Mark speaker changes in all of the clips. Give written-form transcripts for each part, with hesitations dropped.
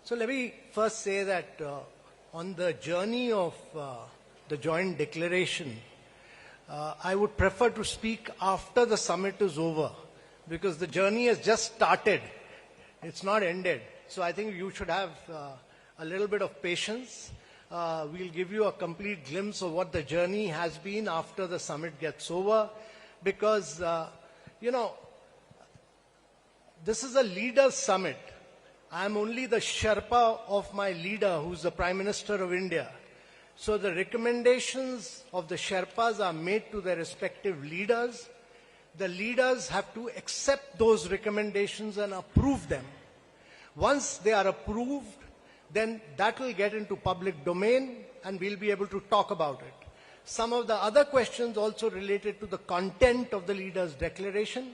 Speaker 1: So let me first say that on the journey of the joint declaration, I would prefer to speak after the summit is over, because the journey has just started. It's not ended. So I think you should have a little bit of patience. We'll give you a complete glimpse of what the journey has been after the summit gets over, because, you know, this is a leaders' summit. I'm only the Sherpa of my leader, who's the Prime Minister of India. So the recommendations of the Sherpas are made to their respective leaders. The leaders have to accept those recommendations and approve them. Once they are approved, then that will get into public domain and we'll be able to talk about it. Some of the other questions also related to the content of the leaders' declaration.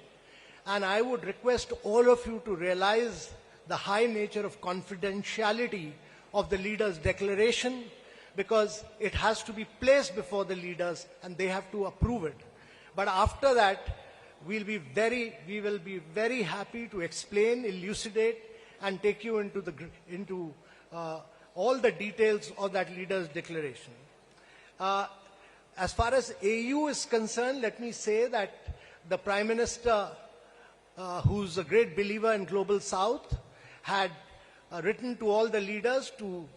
Speaker 1: And I would request all of you to realize the high nature of confidentiality of the leaders' declaration, because it has to be placed before the leaders and they have to approve it. But after that, we will be very happy to explain, elucidate, and take you into all the details of that leaders' declaration. As far as AU is concerned, let me say that the Prime Minister, who's a great believer in Global South, had written to all the leaders to,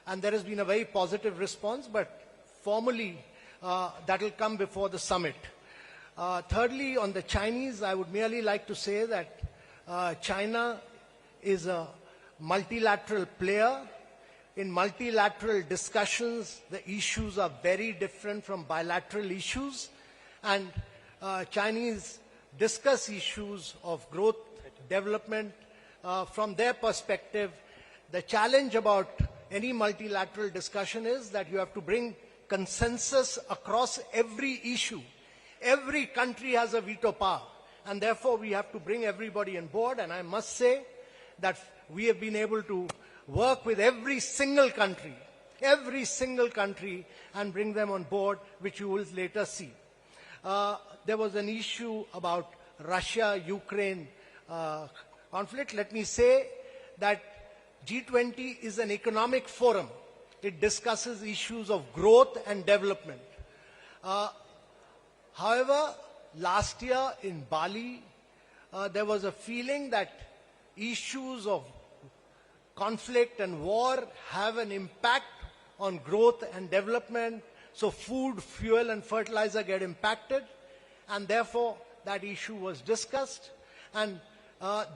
Speaker 1: and there has been a very positive response, but formally that will come before the summit. Thirdly, on the Chinese, I would merely like to say that China is a multilateral player. In multilateral discussions, the issues are very different from bilateral issues, and Chinese discuss issues of growth, development, from their perspective. The challenge about any multilateral discussion is that you have to bring consensus across every issue. Every country has a veto power, and therefore we have to bring everybody on board. And I must say that we have been able to work with every single country, and bring them on board, which you will later see. There was an issue about Russia-Ukraine conflict. Let me say that G20 is an economic forum. It discusses issues of growth and development. However, last year in Bali, there was a feeling that issues of conflict and war have an impact on growth and development. So food, fuel, and fertilizer get impacted, and therefore that issue was discussed. And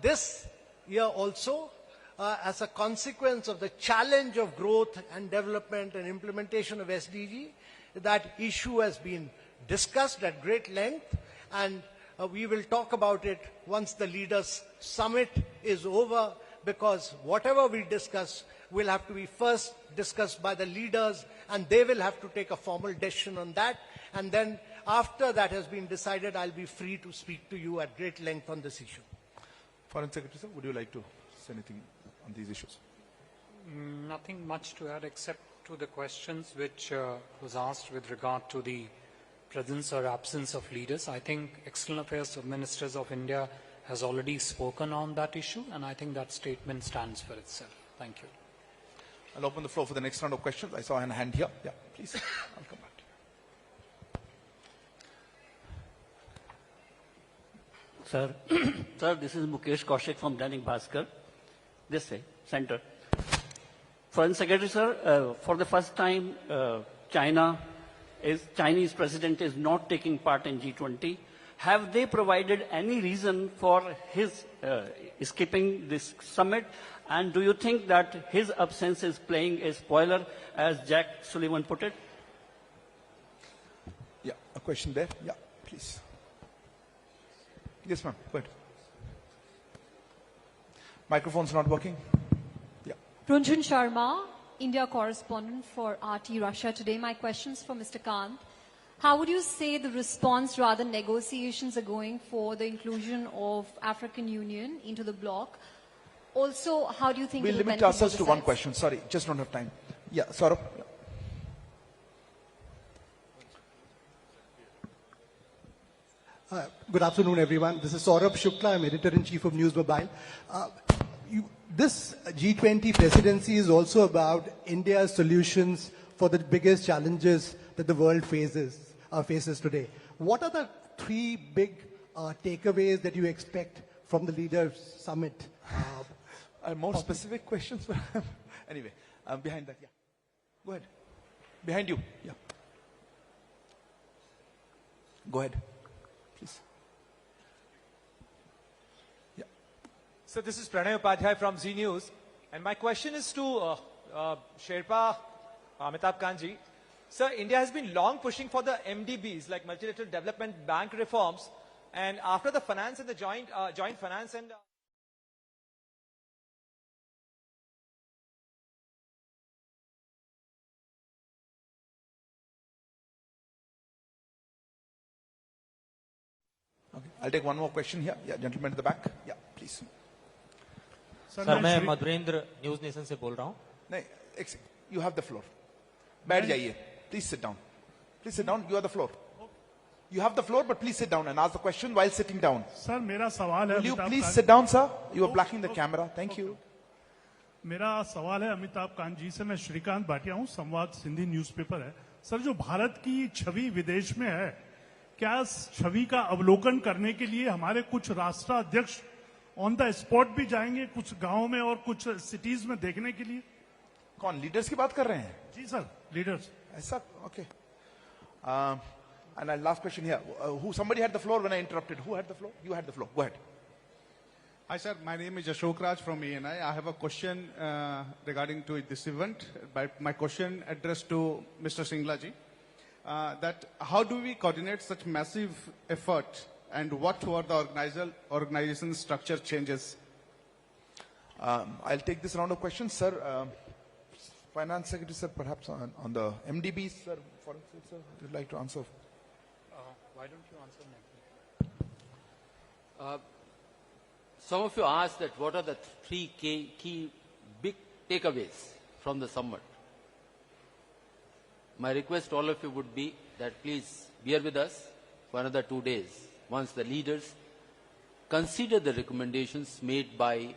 Speaker 1: this year also, as a consequence of the challenge of growth and development and implementation of SDG, that issue has been discussed at great length, and we will talk about it once the leaders' summit is over, because whatever we discuss will have to be first discussed by the leaders, and they will have to take a formal decision on that. And then after that has been decided, I'll be free to speak to you at great length on this issue.
Speaker 2: Foreign Secretary, sir, would you like to say anything on these issues?
Speaker 3: Nothing much to add except to the questions which was asked with regard to the presence or absence of leaders. I think External Affairs Ministers of India has already spoken on that issue, and I think that statement stands for itself. Thank you.
Speaker 2: I'll open the floor for the next round of questions. I saw a hand here. Yeah, please. I'll come back to you.
Speaker 4: Sir, sir, this is Mukesh Kaushik from Dainik Bhaskar. This way, center. Foreign Secretary, sir, for the first time, Chinese president is not taking part in G20. Have they provided any reason for his skipping this summit? And do you think that his absence is playing a spoiler, as Jack Sullivan put it?
Speaker 2: Yeah, a question there. Yeah, please. Yes, ma'am. Go ahead. Microphone's not working. Yeah.
Speaker 5: Runjhun Sharma, India correspondent for RT Russia Today. My question's for Mr. Kant. How would you say the response, rather negotiations, are going for the inclusion of African Union into the bloc? Also, how do you think
Speaker 2: we'll limit ourselves to one question. Sorry, just don't have time. Yeah, Saurabh.
Speaker 6: Good afternoon, everyone. This is Saurabh Shukla. I'm editor-in-chief of News Mobile. This G20 presidency is also about India's solutions for the biggest challenges that the world faces today. What are the 3 big takeaways that you expect from the Leaders Summit?
Speaker 2: More specific questions? Anyway, behind that, yeah. Go ahead. Behind you, yeah. Go ahead, please. Yeah.
Speaker 7: So this is Pranay Upadhyay from Z News. And my question is to Sherpa Amitabh Kanji. Sir, India has been long pushing for the MDBs, like multilateral development bank reforms. And after the finance and the joint finance and...
Speaker 2: Okay. I'll take one more question here. Yeah, gentleman at the back. Yeah, please.
Speaker 8: Sir मैं Madhurendra news nation से बोल रहा हूँ.
Speaker 2: नहीं, you have the floor. बैठ जाइए. Please sit down. Please sit down. You have the floor. You have the floor, but please sit down and ask the question while sitting down.
Speaker 9: Sir मेरा सवाल है.
Speaker 2: Will you please sit down, sir? You are blocking the camera. Thank you.
Speaker 9: मेरा सवाल है अमिताभ कांत जी से. मैं श्रीकांत भाटिया हूँ, संवाद सिंधी न्यूज़पेपर है. सर जो भारत की छवि विदेश में है, क्या छवि का अवलोकन करने के लिए हमारे कुछ राष्ट्राध्यक्ष ऑन द स्पॉट भी जाएंगे कुछ गांव में और कुछ सिटीज में देखने के लिए?
Speaker 2: कौन लीडर्स की बात कर रहे हैं?
Speaker 9: जी सर, लीडर्स.
Speaker 2: ऐसा, okay. And last question here. Somebody had the floor when I interrupted. Who had the floor? You had the floor. Go ahead.
Speaker 10: Hi sir, my name is Ashok Raj from ANI. I have a question regarding to this event. My question addressed to Mr. Singla ji. That how do we coordinate such massive effort and what were the organization structure changes?
Speaker 2: I'll take this round of questions, sir. Finance Secretary, sir, perhaps on the MDBs, sir, for instance, sir, would you like to answer?
Speaker 3: Why don't you answer next?
Speaker 11: Some of you asked that what are the 3 key big takeaways from the summit. My request to all of you would be that please bear with us for another 2 days once the leaders consider the recommendations made by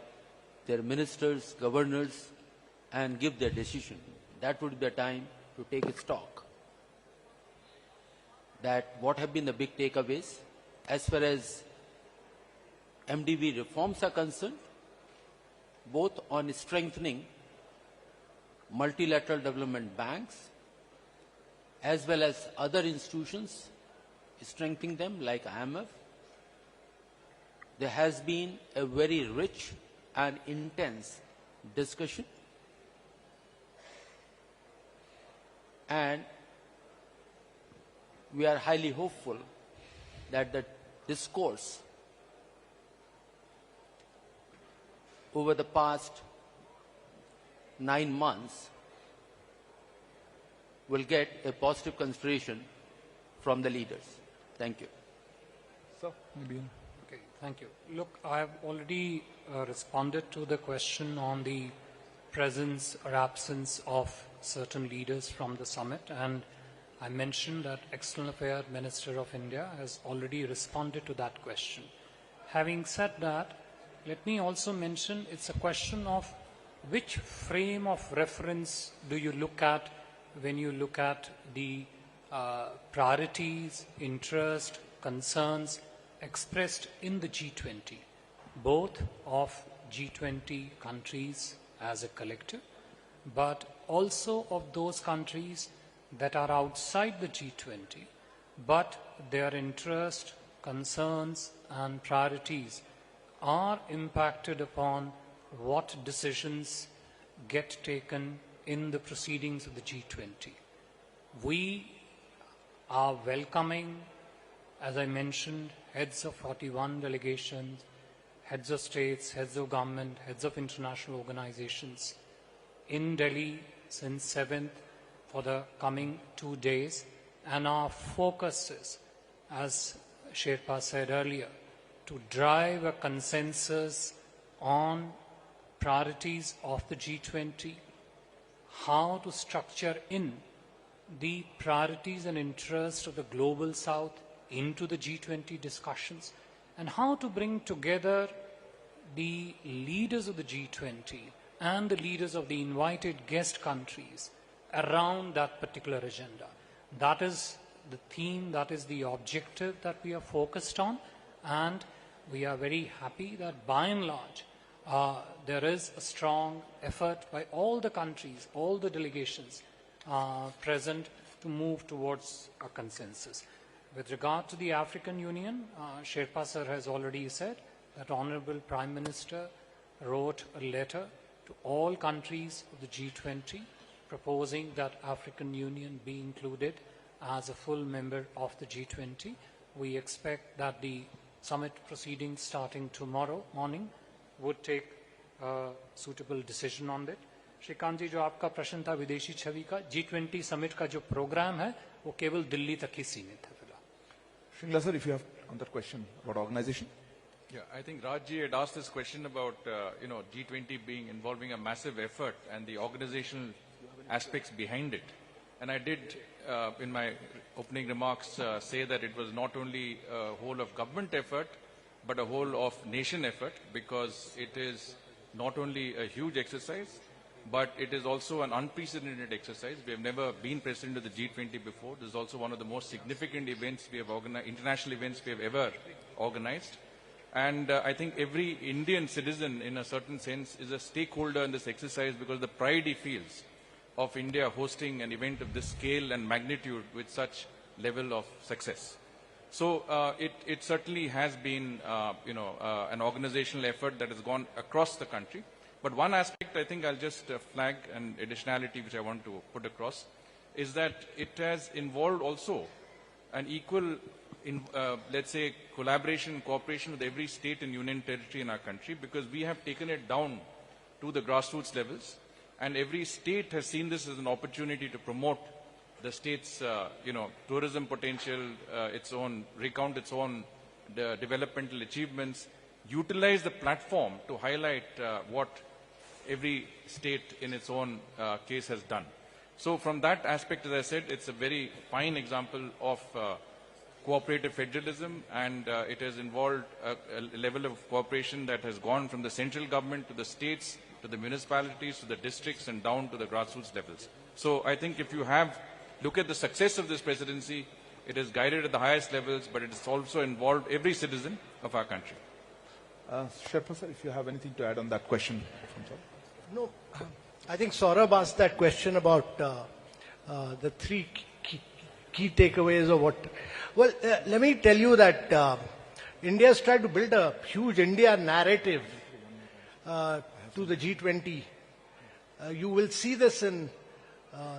Speaker 11: their ministers, governors, and give their decision. That would be the time to take a stock. That what have been the big takeaways as far as MDB reforms are concerned, both on strengthening multilateral development banks as well as other institutions, strengthening them like IMF. There has been a very rich and intense discussion, and we are highly hopeful that the discourse over the past 9 months will get a positive consideration from the leaders. Thank you.
Speaker 2: Sir, maybe.
Speaker 3: Okay, thank you. Look, I have already responded to the question on the presence or absence of certain leaders from the summit, and I mentioned that External Affairs Minister of India has already responded to that question. Having said that, let me also mention it's a question of which frame of reference do you look at when you look at the priorities, interest, concerns expressed in the G20, both of G20 countries as a collective, but also of those countries that are outside the G20, but their interest, concerns, and priorities are impacted upon what decisions get taken in the proceedings of the G20. We are welcoming, as I mentioned, heads of 41 delegations, heads of states, heads of government, heads of international organizations in Delhi since 7th for the coming 2 days. And our focus is, as Sherpa said earlier, to drive a consensus on priorities of the G20, how to structure in the priorities and interests of the global south into the G20 discussions, and how to bring together the leaders of the G20 and the leaders of the invited guest countries around that particular agenda. That is the theme, that is the objective that we are focused on, and we are very happy that by and large there is a strong effort by all the countries, all the delegations present to move towards a consensus. With regard to the African Union, Sherpa sir has already said that Honorable Prime Minister wrote a letter to all countries of the G20 proposing that African Union be included as a full member of the G20. We expect that the summit proceedings starting tomorrow morning would take a suitable decision on it. Shrikant ji, जो आपका प्रश्न था विदेशी छवि का, G20 summit का जो programme है वो केवल दिल्ली तक ही सीमित है फिलहाल.
Speaker 2: Shringla sir, if you have another question about organization.
Speaker 12: Yeah, I think Rajji had asked this question about G20 involving a massive effort and the organizational aspects behind it. And I did, in my opening remarks, say that it was not only a whole of government effort, but a whole of nation effort, because it is not only a huge exercise, but it is also an unprecedented exercise. We have never been president of the G20 before. This is also one of the most significant events we have organized, international events we have ever organized. And I think every Indian citizen, in a certain sense, is a stakeholder in this exercise, because the pride he feels of India hosting an event of this scale and magnitude with such level of success. So it certainly has been, an organizational effort that has gone across the country. But one aspect I think I'll just flag, an additionality which I want to put across, is that it has involved also an equal, let's say, collaboration, cooperation with every state and union territory in our country, because we have taken it down to the grassroots levels, and every state has seen this as an opportunity to promote the state's, tourism potential, recount its own developmental achievements, utilize the platform to highlight what every state in its own case has done. So from that aspect, as I said, it's a very fine example of cooperative federalism, and it has involved a level of cooperation that has gone from the central government to the states, to the municipalities, to the districts, and down to the grassroots levels. So I think if you look at the success of this presidency, it is guided at the highest levels, but it has also involved every citizen of our country.
Speaker 2: Sherpa sir, if you have anything to add on that question.
Speaker 1: No, I think Saurabh asked that question about the three key takeaways of what. Well, let me tell you that India has tried to build a huge India narrative to the G20. You will see this in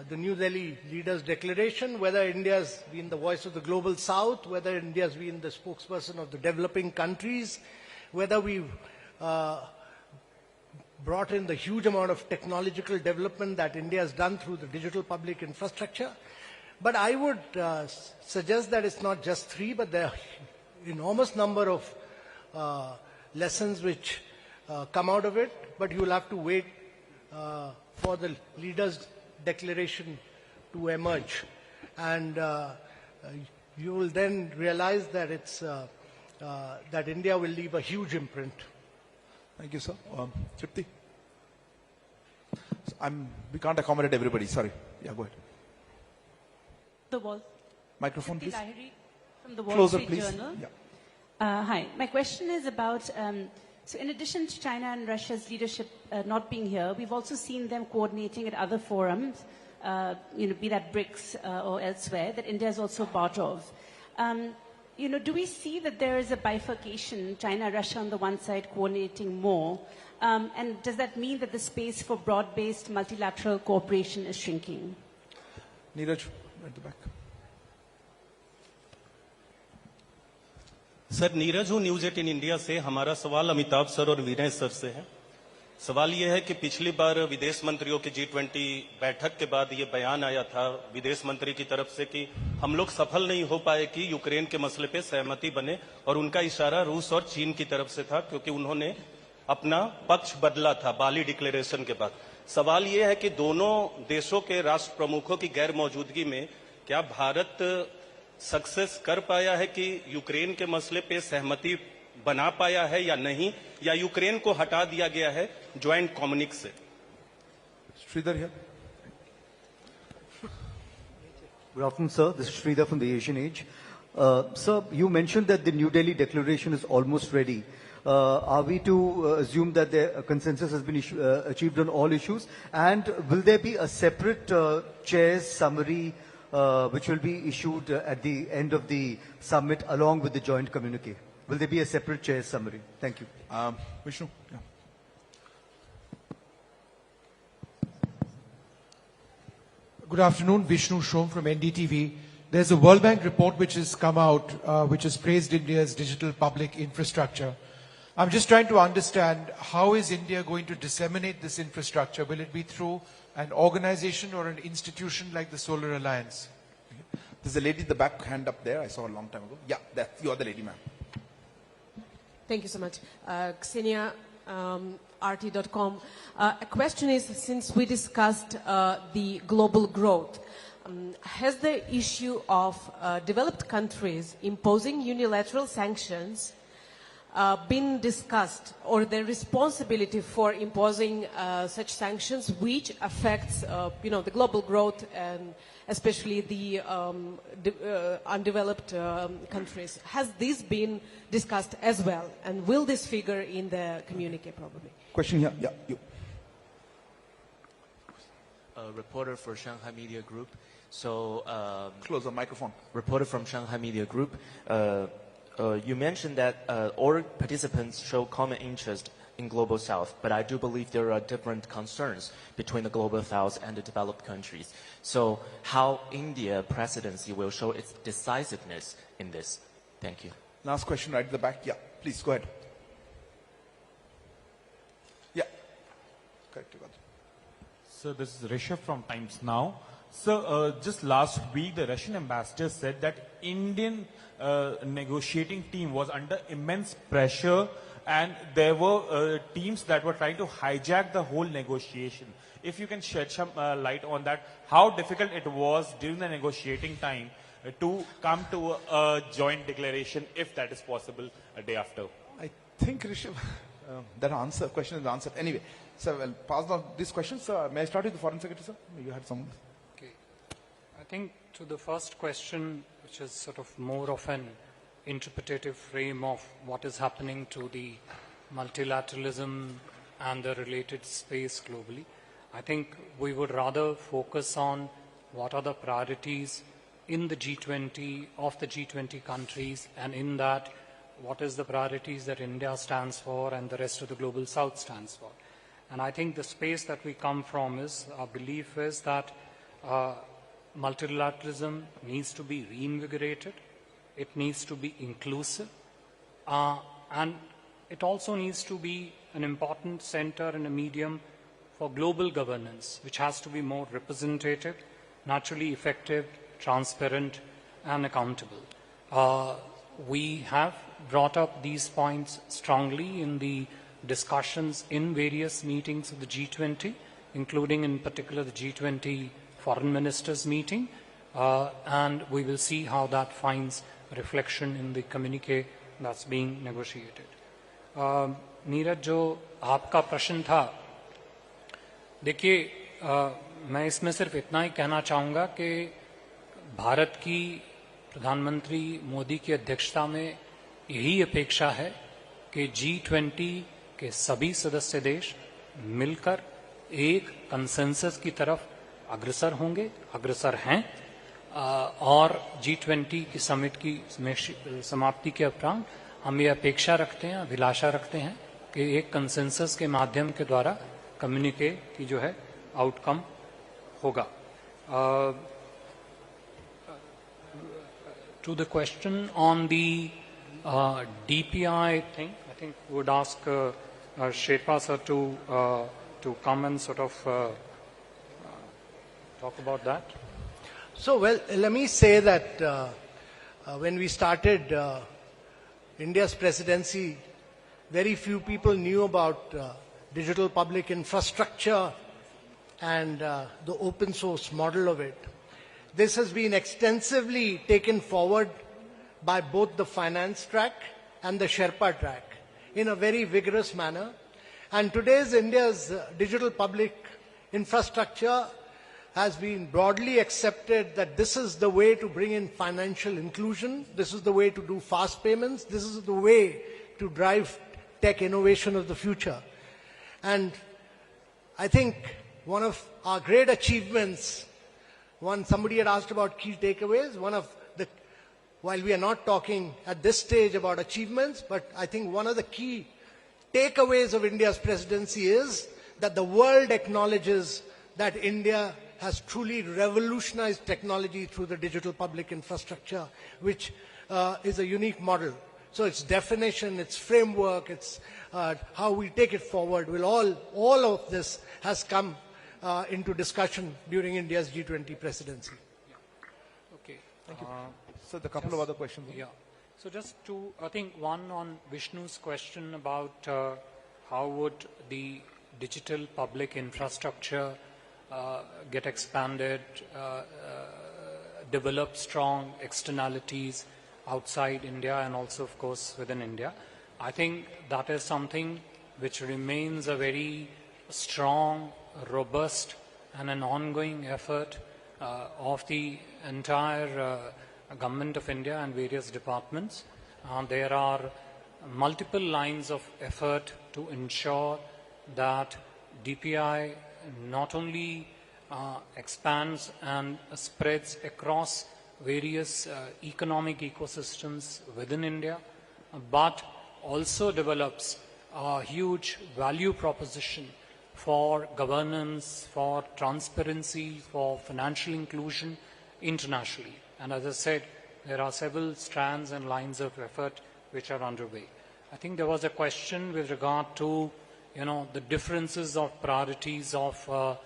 Speaker 1: the New Delhi Leaders' Declaration, whether India's been the voice of the Global South, whether India's been the spokesperson of the developing countries, whether we've brought in the huge amount of technological development that India has done through the digital public infrastructure. But I would suggest that it's not just three, but there are enormous number of lessons which come out of it. But you will have to wait for the leaders' declaration to emerge, and you will then realize that it's that India will leave a huge imprint.
Speaker 2: Thank you, sir. Tripti? We can't accommodate everybody. Sorry. Yeah, go ahead.
Speaker 13: The Wall.
Speaker 2: Microphone, please.
Speaker 13: From the Wall
Speaker 2: Closer,
Speaker 13: Street
Speaker 2: please.
Speaker 13: Journal.
Speaker 2: Yeah.
Speaker 13: Hi. My question is about, so in addition to China and Russia's leadership not being here, we've also seen them coordinating at other forums, be that BRICS or elsewhere, that India is also part of. Do we see that there is a bifurcation, China, Russia on the one side coordinating more? And does that mean that the space for broad-based multilateral cooperation is shrinking?
Speaker 2: Neeraj, at the back.
Speaker 14: Sir, Neeraj हूँ news 18 India से. हमारा सवाल Amitabh sir और विनय sir से है. सवाल ये है कि पिछली बार विदेश मंत्रियों की G20 बैठक के बाद ये बयान आया था विदेश मंत्री की तरफ से कि हम लोग सफल नहीं हो पाए कि यूक्रेन के मसले पे सहमति बने, और उनका इशारा रूस और चीन की तरफ से था, क्योंकि उन्होंने अपना पक्ष बदला था बाली डिक्लेरेशन के बाद. सवाल ये है कि दोनों देशों के राष्ट्र प्रमुखों की गैर मौजूदगी में क्या भारत सक्सेस कर पाया है कि यूक्रेन के मसले पे सहमति बना पाया है या नहीं, या यूक्रेन को हटा दिया गया है ज्वाइंट कम्युनिक से?
Speaker 2: Sridhar here.
Speaker 15: Good afternoon, sir. This is Sridhar from the Asian Age. Sir, you mentioned that the New Delhi declaration is almost ready. Are we to assume that the consensus has been achieved on all issues? And will there be a separate chair's summary which will be issued at the end of the summit along with the joint communique? Will there be a separate chair's summary? Thank you.
Speaker 2: Vishnu. Yeah.
Speaker 16: Good afternoon, Vishnu Shom from NDTV. There's a World Bank report which has come out, which has praised India's digital public infrastructure. I'm just trying to understand, how is India going to disseminate this infrastructure? Will it be through an organization or an institution like the Solar Alliance?
Speaker 2: There's a lady at the back, hand up there. I saw a long time ago. Yeah, you are the lady, ma'am.
Speaker 17: Thank you so much. Ksenia, RT.com. A question is, since we discussed the global growth, has the issue of developed countries imposing unilateral sanctions been discussed, or their responsibility for imposing such sanctions which affects the global growth and especially the undeveloped countries? Has this been discussed as well, and will this figure in the communique probably?
Speaker 2: Question here. Yeah, you.
Speaker 18: A reporter for Shanghai Media Group. So
Speaker 2: close the microphone.
Speaker 18: Reporter from Shanghai Media Group. You mentioned that all participants show common interest in Global South, but I do believe there are different concerns between the Global South and the developed countries. So how India presidency will show its decisiveness in this? Thank you.
Speaker 2: Last question right at the back. Yeah, please go ahead. Yeah. Correct.
Speaker 19: So this is Rishabh from Times Now. So just last week, the Russian ambassador said that Indian negotiating team was under immense pressure, and there were teams that were trying to hijack the whole negotiation. If you can shed some light on that, how difficult it was during the negotiating time to come to a joint declaration, if that is possible, a day after?
Speaker 2: I think, Rishabh, that question is answered. Anyway, so I'll pass on these questions. May I start with the Foreign Secretary, sir? You had some.
Speaker 3: Okay. I think to the first question, which is sort of more of an interpretative frame of what is happening to the multilateralism and the related space globally, I think we would rather focus on what are the priorities in the G20, of the G20 countries, and in that, what is the priorities that India stands for and the rest of the Global South stands for. And I think the space that we come from is, our belief is that multilateralism needs to be reinvigorated, it needs to be inclusive, and it also needs to be an important center and a medium for global governance, which has to be more representative, naturally effective, transparent, and accountable. We have brought up these points strongly in the discussions in various meetings of the G20, including in particular the G20 Foreign Ministers meeting, and we will see how that finds reflection in the communique that's being negotiated. Neeraj, जो आपका प्रश्न था, देखिए, मैं इसमें सिर्फ इतना ही कहना चाहूँगा कि भारत की प्रधानमंत्री मोदी की अध्यक्षता में यही अपेक्षा है कि G20 के सभी सदस्य देश मिलकर एक कंसेंसस की तरफ अग्रसर होंगे, अग्रसर हैं, और G20 की समिट की समाप्ति के उपरांत हम ये अपेक्षा रखते हैं, अभिलाषा रखते हैं कि एक कंसेंसस के माध्यम के द्वारा कम्युनिके की जो है आउटकम होगा. To the question on the DPI thing, I think we would ask Sherpa sir to come and sort of talk about that.
Speaker 1: So, well, let me say that when we started India's presidency, very few people knew about digital public infrastructure and the open source model of it. This has been extensively taken forward by both the finance track and the Sherpa track in a very vigorous manner. And today's India's digital public infrastructure has been broadly accepted that this is the way to bring in financial inclusion, this is the way to do fast payments, this is the way to drive tech innovation of the future. And I think one of our great achievements, somebody had asked about key takeaways, while we are not talking at this stage about achievements, but I think one of the key takeaways of India's presidency is that the world acknowledges that India has truly revolutionized technology through the digital public infrastructure, which is a unique model. So its definition, its framework, its how we take it forward, all of this has come into discussion during India's G20 presidency.
Speaker 3: Okay.
Speaker 2: Thank you. So the couple of other questions.
Speaker 3: Yeah. So just I think one on Vishnu's question about how would the digital public infrastructure get expanded, develop strong externalities outside India and also, of course, within India. I think that is something which remains a very strong, robust, and an ongoing effort of the entire government of India and various departments. There are multiple lines of effort to ensure that DPI not only expands and spreads across various economic ecosystems within India, but also develops a huge value proposition for governance, for transparency, for financial inclusion internationally. And as I said, there are several strands and lines of effort which are underway. I think there was a question with regard to, the differences of priorities of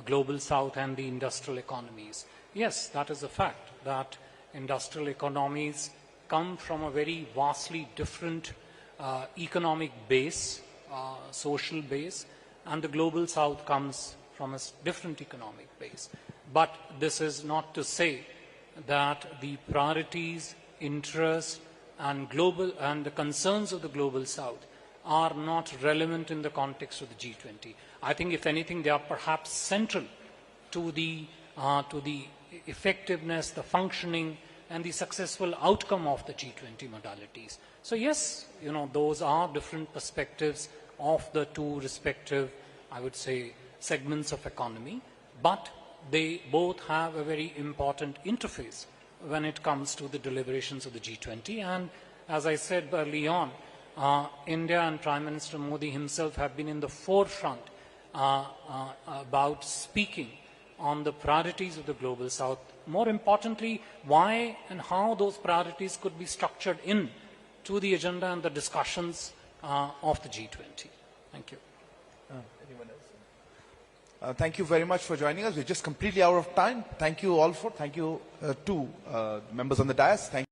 Speaker 3: Global South and the industrial economies. Yes, that is a fact, that industrial economies come from a very vastly different economic base, social base, and the Global South comes from a different economic base. But this is not to say that the priorities, interests, and the concerns of the Global South are not relevant in the context of the G20. I think, if anything, they are perhaps central to the effectiveness, the functioning, and the successful outcome of the G20 modalities. So yes, those are different perspectives of the two respective, I would say, segments of economy, but they both have a very important interface when it comes to the deliberations of the G20. And as I said early on, India and Prime Minister Modi himself have been in the forefront about speaking on the priorities of the Global South. More importantly, why and how those priorities could be structured in to the agenda and the discussions of the G20. Thank you.
Speaker 2: Anyone else? Thank you very much for joining us. We're just completely out of time. Thank you all thank you to members on the dais. Thank